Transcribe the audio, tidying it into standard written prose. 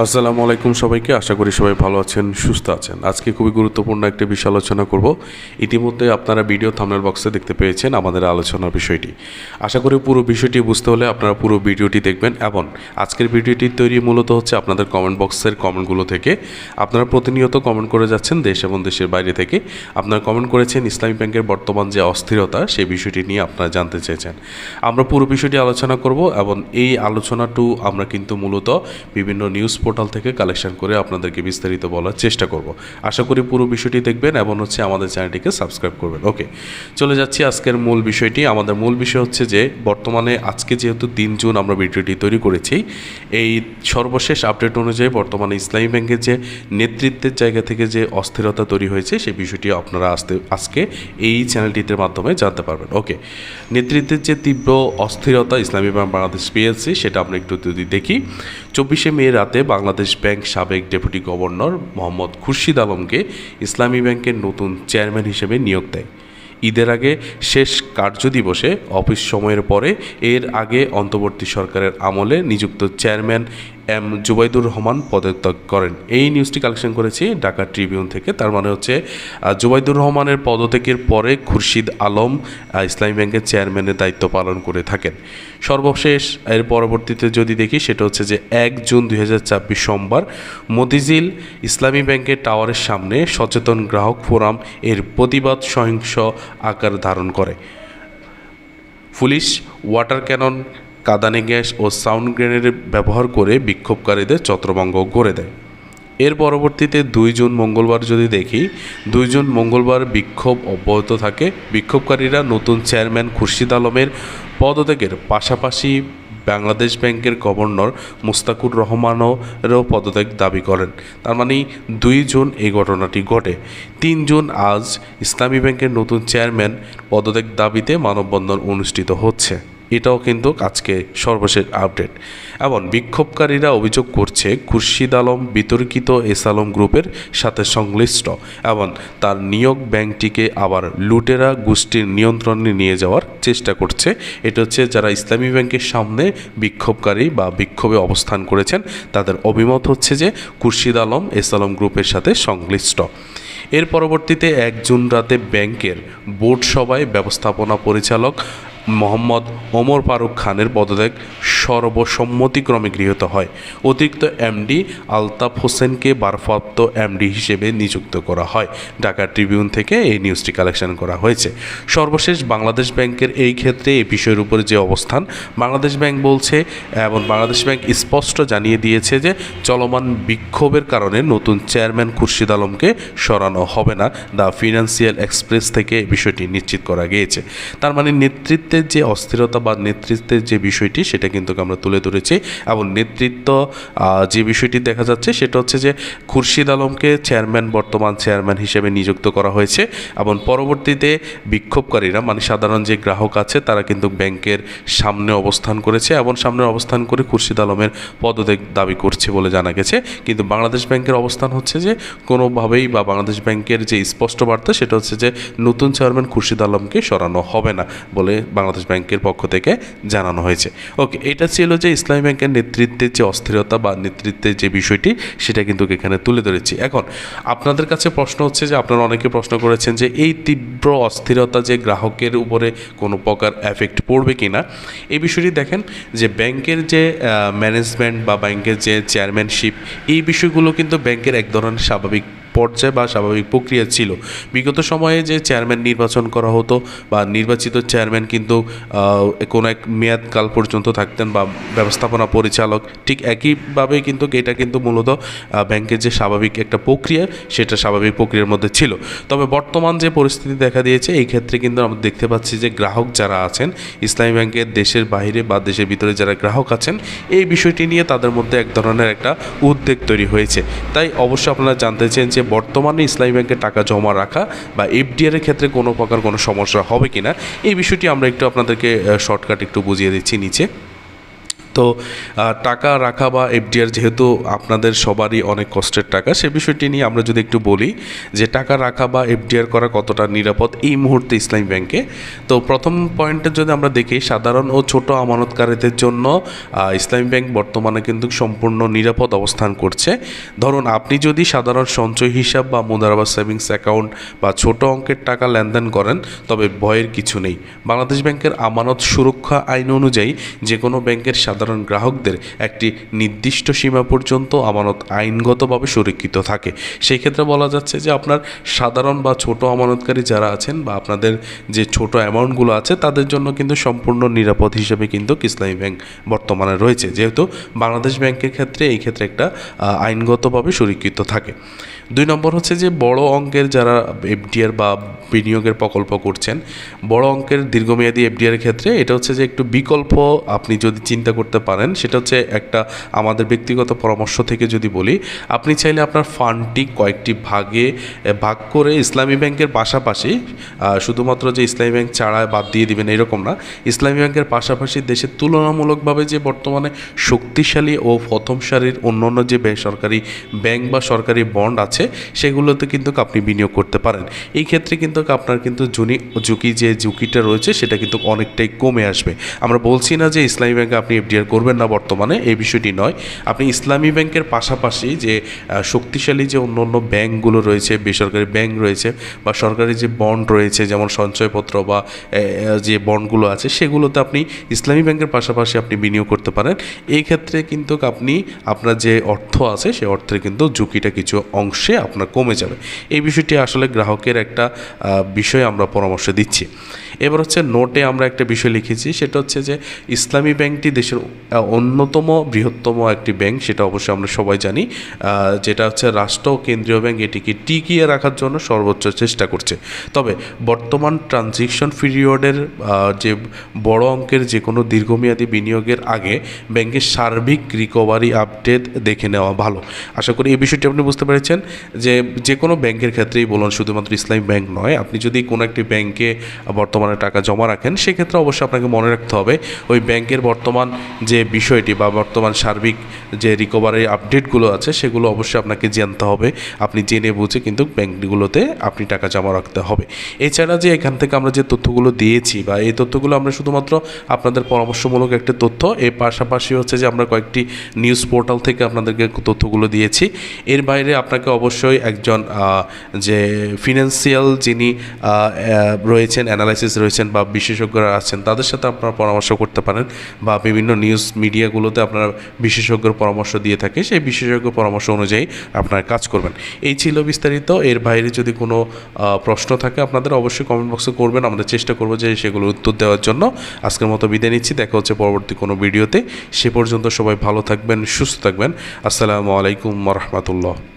আসসালামু আলাইকুম সবাইকে। আশা করি সবাই ভালো আছেন, সুস্থ আছেন। আজকে খুবই গুরুত্বপূর্ণ একটা বিষয় আলোচনা করব। ইতিমধ্যে আপনারা ভিডিও থাম্বনেল বক্সে দেখতে পেয়েছেন আমাদের আলোচনার বিষয়টি। আশা করি পুরো বিষয়টি বুঝতে হলে আপনারা পুরো ভিডিওটি দেখবেন। এবং আজকের ভিডিওটি তৈরি মূলত হচ্ছে আপনাদের কমেন্ট বক্সের কমেন্টগুলো থেকে। আপনারা প্রতিনিয়ত কমেন্ট করে যাচ্ছেন দেশ এবং দেশের বাইরে থেকে। আপনারা কমেন্ট করেছেন ইসলামী ব্যাংকের বর্তমান যে অস্থিরতা সেই বিষয়টি নিয়ে আপনারা জানতে চেয়েছেন। আমরা পুরো বিষয়টি আলোচনা করব এবং এই আলোচনাটু আমরা কিন্তু মূলত বিভিন্ন নিউজ পোর্টাল থেকে কালেকশন করে আপনাদেরকে বিস্তারিত বলার চেষ্টা করব। আশা করি পুরো বিষয়টি দেখবেন এবং আমাদের চ্যানেলটিকে সাবস্ক্রাইব করবেন। ওকে, চলে যাচ্ছি আজকের মূল বিষয়টি। আমাদের মূল বিষয় হচ্ছে যে বর্তমানে আজকে যেহেতু 3 জুন আমরা ভিডিওটি তৈরি করেছি, এই সর্বশেষ আপডেট অনুযায়ী বর্তমানে ইসলামী ব্যাংকের যে নেতৃত্বের জায়গা থেকে যে অস্থিরতা তৈরি হয়েছে সেই বিষয়টি আপনারা আজকে এই চ্যানেলটির মাধ্যমে জানতে পারবেন। ওকে, নেতৃত্বের যে তীব্র অস্থিরতা ইসলামী ব্যাংক বাংলাদেশ পেয়েছে সেটা আমরা একটু যদি দেখি। 24শে মে রাতে বাংলাদেশ ব্যাংক সাবেক ডেপুটি গভর্নর মোহাম্মদ খুরশিদ আলমকে ইসলামী ব্যাংকের নতুন চেয়ারম্যান হিসেবে নিয়োগ দেয়। ঈদের আগে শেষ কার্যদিবসে অফিস সময়ের পরে এর আগে অন্তর্বর্তী সরকারের আমলে নিযুক্ত চেয়ারম্যান এম জুবাইদুর রহমান পদত্যাগ করেন। এই নিউজটি কালেকশন করেছি ঢাকা ট্রিবিউন থেকে। তার মানে হচ্ছে জুবাইদুর রহমানের পদত্যাগের পরে খুরশিদ আলম ইসলামী ব্যাংকের চেয়ারম্যানের দায়িত্ব পালন করে থাকেন। সর্বশেষ এর পরবর্তীতে যদি দেখি সেটা হচ্ছে যে 1 জুন 2024 সোমবার মতিঝিল ইসলামী ব্যাংকের টাওয়ারের সামনে সচেতন গ্রাহক ফোরাম এর প্রতিবাদ সহিংস আকার ধারণ করে। পুলিশ ওয়াটার ক্যানন, কাঁদানে গ্যাস ও সাউন্ড গ্রেনেড ব্যবহার করে বিক্ষোভকারীদের ছত্রভঙ্গ করে দেয়। এর পরবর্তীতে 2 জুন মঙ্গলবার যদি দেখি, 2 জুন মঙ্গলবার বিক্ষোভ অব্যাহত থাকে। বিক্ষোভকারীরা নতুন চেয়ারম্যান খুরশিদ আলমের পদত্যাগের পাশাপাশি বাংলাদেশ ব্যাংকের গভর্নর মুস্তাকুর রহমানেরও পদত্যাগ দাবি করেন। তার মানে 2 জুন এই ঘটনাটি ঘটে। 3 জুন আজ ইসলামী ব্যাংকের নতুন চেয়ারম্যান পদত্যাগ দাবিতে মানববন্ধন অনুষ্ঠিত হচ্ছে। এটাও কিন্তু আজকে সর্বশেষ আপডেট। এবং বিক্ষোভকারীরা অভিযোগ করছে খুরশিদ আলম বিতর্কিত এস আলম গ্রুপের সাথে সংশ্লিষ্ট এবং তার নিয়োগ ব্যাংকটিকে আবার লুটেরা গোষ্ঠীর নিয়ন্ত্রণে নিয়ে যাওয়ার চেষ্টা করছে। এটা হচ্ছে যারা ইসলামী ব্যাংকের সামনে বিক্ষোভকারী বা বিক্ষোভে অবস্থান করেছেন তাদের অভিমত হচ্ছে যে খুরশিদ আলম এস আলম গ্রুপের সাথে সংশ্লিষ্ট। এর পরবর্তীতে 1 জুন রাতে ব্যাংকের বোর্ড সভায় ব্যবস্থাপনা পরিচালক মোহাম্মদ ওমর ফারুক খানের পদত্যাগ সর্বসম্মতিক্রমে গৃহীত হয়। অতিরিক্ত এমডি আলতাফ হোসেনকে ভারপ্রাপ্ত এমডি হিসেবে নিযুক্ত করা হয়। ঢাকা ট্রিবিউন থেকে এই নিউজটি কালেকশন করা হয়েছে। সর্বশেষ বাংলাদেশ ব্যাংকের এই ক্ষেত্রে এই বিষয়ের উপরে যে অবস্থান, বাংলাদেশ ব্যাংক বলছে এবং বাংলাদেশ ব্যাংক স্পষ্ট জানিয়ে দিয়েছে যে চলমান বিক্ষোভের কারণে নতুন চেয়ারম্যান খুরশিদ আলমকে সরানো হবে না। দ্য ফিনান্সিয়াল এক্সপ্রেস থেকে এই বিষয়টি নিশ্চিত করা গিয়েছে। তার মানে নেতৃত্বের যে অস্থিরতা বা নেতৃত্বের যে বিষয়টি সেটা কিন্তু আমরা তুলে ধরেছি। এবং নেতৃত্ব যে বিষয়টি দেখা যাচ্ছে সেটা হচ্ছে যে খুরশিদ আলমকে বর্তমান চেয়ারম্যান হিসেবে নিযুক্ত করা হয়েছে। এবং পরবর্তীতে বিক্ষোভকারীরা মানে সাধারণ যে গ্রাহক আছে তারা কিন্তু ব্যাংকের সামনে অবস্থান করেছে এবং সামনে অবস্থান করে খুরশিদ আলমের পদত্যাগ দাবি করছে বলে জানা গেছে। কিন্তু বাংলাদেশ ব্যাংকের অবস্থান হচ্ছে যে কোনোভাবেই বা বাংলাদেশ ব্যাংকের যে স্পষ্ট বার্তা সেটা হচ্ছে যে নতুন চেয়ারম্যান খুরশিদ আলমকে সরানো হবে না বলে বাংলাদেশ ব্যাংকের পক্ষ থেকে জানানো হয়েছে। ওকে, এটা ছিল যে ইসলামী ব্যাংকের নেতৃত্বের যে অস্থিরতা বা নেতৃত্বের যে বিষয়টি সেটা কিন্তু এখানে তুলে ধরেছি। এখন আপনাদের কাছে প্রশ্ন হচ্ছে যে আপনারা অনেকে প্রশ্ন করেছেন যে এই তীব্র অস্থিরতা যে গ্রাহকের উপরে কোনো প্রকার এফেক্ট পড়বে কি না। এই বিষয়টি দেখেন যে ব্যাংকের যে ম্যানেজমেন্ট বা ব্যাংকের যে চেয়ারম্যানশিপ এই বিষয়গুলো কিন্তু ব্যাংকের এক ধরনের স্বাভাবিক পর্যায়ে বা স্বাভাবিক প্রক্রিয়া ছিল। বিগত সময়ে যে চেয়ারম্যান নির্বাচন করা হতো বা নির্বাচিত চেয়ারম্যান কিন্তু কোনো এক মেয়াদকাল পর্যন্ত থাকতেন বা ব্যবস্থাপনা পরিচালক ঠিক একইভাবে কিন্তু এটা কিন্তু মূলত ব্যাংকের যে স্বাভাবিক একটা প্রক্রিয়া সেটা স্বাভাবিক প্রক্রিয়ার মধ্যে ছিল। তবে বর্তমান যে পরিস্থিতি দেখা দিয়েছে এই ক্ষেত্রে কিন্তু আমরা দেখতে পাচ্ছি যে গ্রাহক যারা আছেন ইসলামী ব্যাংকের দেশের বাইরে বা দেশের ভিতরে যারা গ্রাহক আছেন এই বিষয়টি নিয়ে তাদের মধ্যে এক ধরনের একটা উদ্বেগ তৈরি হয়েছে। তাই অবশ্যই আপনারা জানতে চান যে বর্তমানে ইসলামী ব্যাংকে টাকা জমা রাখা বা এফডিআর এর ক্ষেত্রে কোনো প্রকার কোনো সমস্যা হবে কিনা এই বিষয়টি আমরা একটু আপনাদেরকে শর্টকাট একটু বুঝিয়ে দিচ্ছি নিচে। তো টাকা রাখা বা এফডিআর যেহেতু আপনাদের সবারই অনেক কষ্টের টাকা, সে বিষয়টি নিয়ে আমরা যদি একটু বলি যে টাকা রাখা বা এফডিআর করা কতটা নিরাপদ এই মুহূর্তে ইসলামী ব্যাংকে। তো প্রথম পয়েন্টে যদি আমরা দেখি, সাধারণ ও ছোট আমানতকারীদের জন্য ইসলামী ব্যাংক বর্তমানে কিন্তু সম্পূর্ণ নিরাপদ অবস্থান করছে। ধরুন আপনি যদি সাধারণ সঞ্চয় হিসাব বা মুদারাবা সেভিংস অ্যাকাউন্ট বা ছোট অঙ্কের টাকা লেনদেন করেন, তবে ভয়ের কিছু নেই। বাংলাদেশ ব্যাংকের আমানত সুরক্ষা আইন অনুযায়ী যে কোনো ব্যাংকের সাধারণ গ্রাহকদের একটি নির্দিষ্ট সীমা পর্যন্ত আমানত আইনগতভাবে সুরক্ষিত থাকে। সেই ক্ষেত্রে বলা যাচ্ছে যে আপনার সাধারণ বা ছোট আমানতকারী যারা আছেন বা আপনাদের যে ছোট অ্যামাউন্টগুলো আছে তাদের জন্য কিন্তু সম্পূর্ণ নিরাপদ হিসেবে কিন্তু ইসলামী ব্যাংক বর্তমানে রয়েছে, যেহেতু বাংলাদেশ ব্যাংকের ক্ষেত্রে এই ক্ষেত্রে একটা আইনগতভাবে সুরক্ষিত থাকে। 2 নম্বর হচ্ছে যে বড় অঙ্কের যারা এফডিআর বা বিনিয়োগের প্রকল্প করছেন, বড় অঙ্কের দীর্ঘমেয়াদী এফডিআর ক্ষেত্রে এটা হচ্ছে যে একটু বিকল্প আপনি যদি চিন্তা করতে পারেন, সেটা হচ্ছে একটা আমাদের ব্যক্তিগত পরামর্শ থেকে যদি বলি, আপনি চাইলে আপনার ফান্ডটি কয়েকটি ভাগ করে ইসলামী ব্যাংকের পাশাপাশি, শুধুমাত্র যে ইসলামী ব্যাংক ছাড়ায় বাদ দিয়ে দিবেন এরকম না, ইসলামী ব্যাংকের পাশাপাশি দেশের তুলনামূলকভাবে যে বর্তমানে শক্তিশালী ও প্রথম সারির অন্যান্য যে বেসরকারি ব্যাংক বা সরকারি বন্ড আছে সেগুলোতে কিন্তু আপনি বিনিয়োগ করতে পারেন। এই ক্ষেত্রে কিন্তু আপনার কিন্তু ঝুঁকিটা রয়েছে সেটা কিন্তু অনেকটাই কমে আসবে। আমরা বলছি না যে ইসলামী ব্যাংকে আপনি এফডিআর করবেন না, বর্তমানে এই বিষয়টি নয়। আপনি ইসলামী ব্যাংকের পাশাপাশি যে শক্তিশালী যে অন্য ব্যাংকগুলো রয়েছে, বেসরকারি ব্যাংক রয়েছে বা সরকারি যে বন্ড রয়েছে যেমন সঞ্চয়পত্র বা যে বন্ডগুলো আছে, সেগুলোতে আপনি ইসলামী ব্যাংকের পাশাপাশি আপনি বিনিয়োগ করতে পারেন। এই ক্ষেত্রে কিন্তু আপনি আপনার যে অর্থ আছে সেই অর্থের কিন্তু ঝুঁকিটা কিছু অংশে আপনার কমে যাবে। এই বিষয়টি আসলে গ্রাহকের একটা বিষয় আমরা পরামর্শ দিচ্ছি। এবার হচ্ছে নোটে আমরা একটা বিষয় লিখেছি, সেটা হচ্ছে যে ইসলামী ব্যাংকটি দেশের অন্যতম বৃহত্তম একটি ব্যাংক, সেটা অবশ্যই আমরা সবাই জানি, যেটা হচ্ছে রাষ্ট্র ও কেন্দ্রীয় ব্যাংক এটিকে টিকিয়ে রাখার জন্য সর্বোচ্চ চেষ্টা করছে। তবে বর্তমান ট্রানজিশন পিরিয়ডের যে বড় অঙ্কের যে কোনো দীর্ঘমেয়াদী বিনিয়োগের আগে ব্যাংকের সার্বিক রিকভারি আপডেট দেখে নেওয়া ভালো। আশা করি এই বিষয়টি আপনি বুঝতে পেরেছেন যে কোনো ব্যাংকের ক্ষেত্রেই বলুন, শুধুমাত্র ইসলামী ব্যাংক নয়, আপনি যদি কোনো একটি ব্যাংকে বর্তমানে টাকা জমা রাখেন সেক্ষেত্রে অবশ্যই আপনাকে মনে রাখতে হবে ওই ব্যাংকের বর্তমান যে বিষয়টি বা বর্তমান সার্বিক যে রিকভারি আপডেটগুলো আছে সেগুলো অবশ্যই আপনাকে জানতে হবে। আপনি জেনে বুঝে কিন্তু ব্যাংকগুলোতে আপনি টাকা জমা রাখতে হবে। এছাড়া যে এখান থেকে আমরা যে তথ্যগুলো দিয়েছি বা এই তথ্যগুলো আমরা শুধুমাত্র আপনাদের পরামর্শমূলক একটা তথ্য, এর পাশাপাশি হচ্ছে যে আমরা কয়েকটি নিউজ পোর্টাল থেকে আপনাদেরকে তথ্যগুলো দিয়েছি। এর বাইরে আপনাকে অবশ্যই একজন যে ফিনান্সিয়াল যিনি রয়েছেন, অ্যানালাইসিস রয়েছেন বা বিশেষজ্ঞরা আছেন, তাদের সাথে আপনারা পরামর্শ করতে পারেন বা বিভিন্ন নিউজ মিডিয়াগুলোতে আপনারা বিশেষজ্ঞর পরামর্শ দিয়ে থাকে, সেই বিশেষজ্ঞ পরামর্শ অনুযায়ী আপনারা কাজ করবেন। এই ছিল বিস্তারিত। এর বাইরে যদি কোনো প্রশ্ন থাকে আপনাদের অবশ্যই কমেন্ট বক্সে করবেন, আমাদের চেষ্টা করবো যে সেগুলোর উত্তর দেওয়ার জন্য। আজকের মতো বিদায় নিচ্ছি, দেখা হচ্ছে পরবর্তী কোনো ভিডিওতে। সে পর্যন্ত সবাই ভালো থাকবেন, সুস্থ থাকবেন। আসসালামু আলাইকুম ওয়া রাহমাতুল্লাহ।